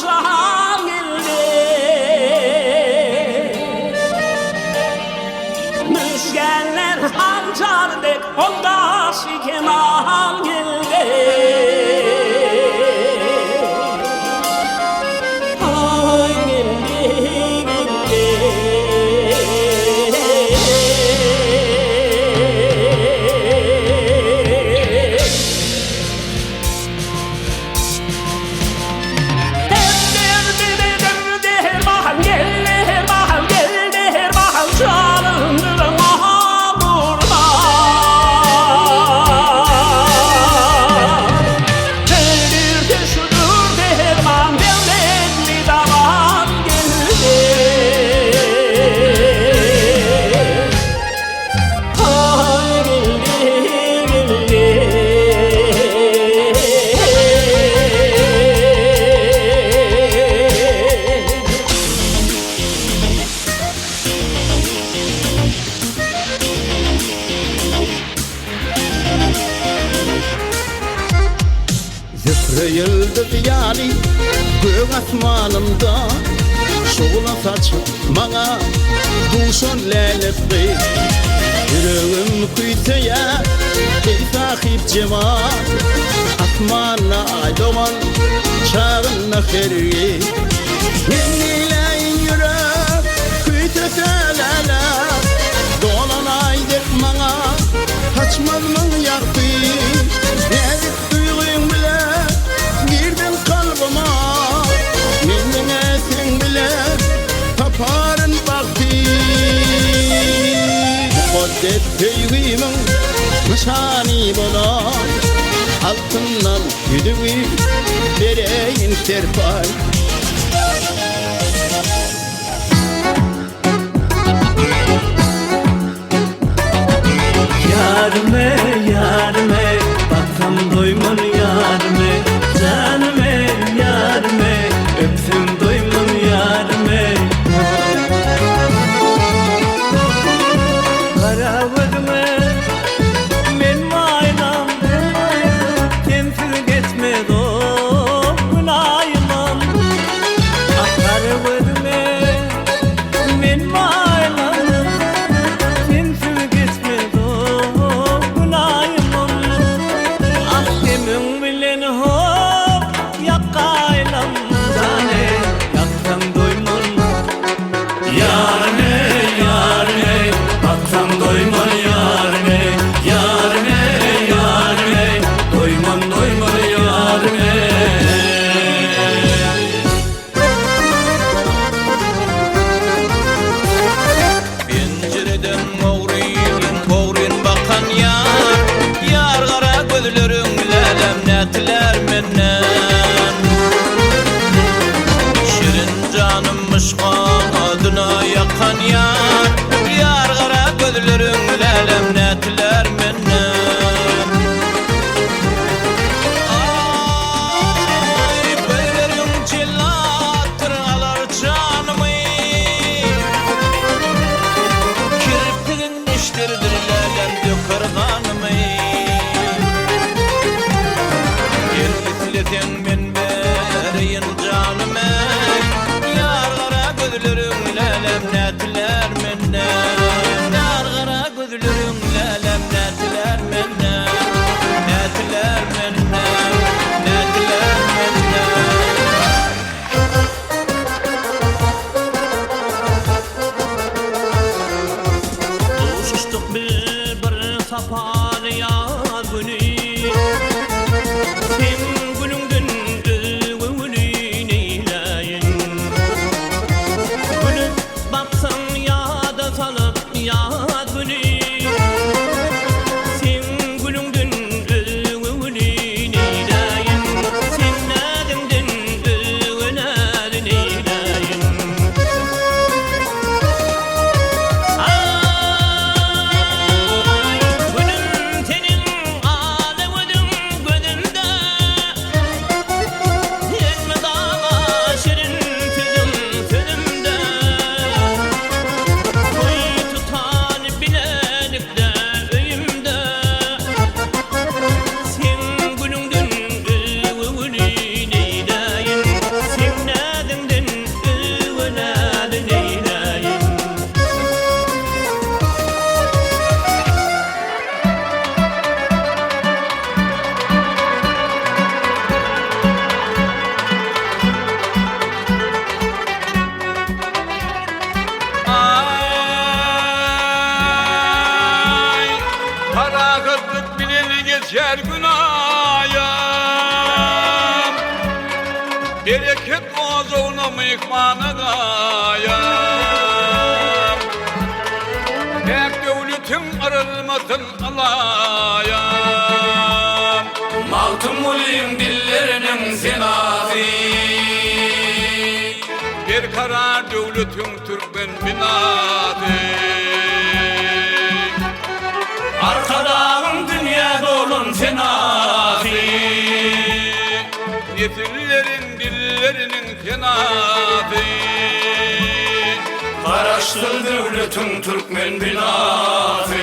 can ildi. Müzgenler hancardek onda keman ildi. Yıldız yani gök asmanımda şoğlan saçıp bana duşun lelefti. Yüreğim kuytaya ey sahip cemal asmanna aydoğan çağınna hergi. Yennileyin yürek kuyteselele dolan aydık bana kaçmazmın yaktı. Ezik duyğun bile girdin kalbıma, minne sen bile taparın vakti. Mukaddes sevgimin nişani bolan, altından yüdüğü vereyin serpay. Yarime, yarime, baksam doymam yarime. Canime, yarime, öpsem doymam yarime. Karavarime, benim aynam, sensiz geçmez o gün ayımam. gider günahım Bereket ozunu mıkmanı dayım Tek devletin arılmasın alayım Maltım olayım dillerinin senası Bir karar devletin Türkmen binası Arkadağın dünyada olun senası Nesillerin dillerinin senası Karaştır devletin Türkmen binası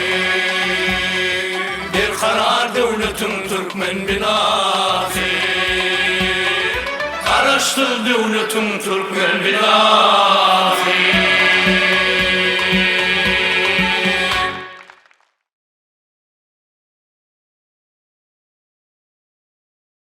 Bir karar devletin Türkmen binası Karaştır devletin Türkmen binası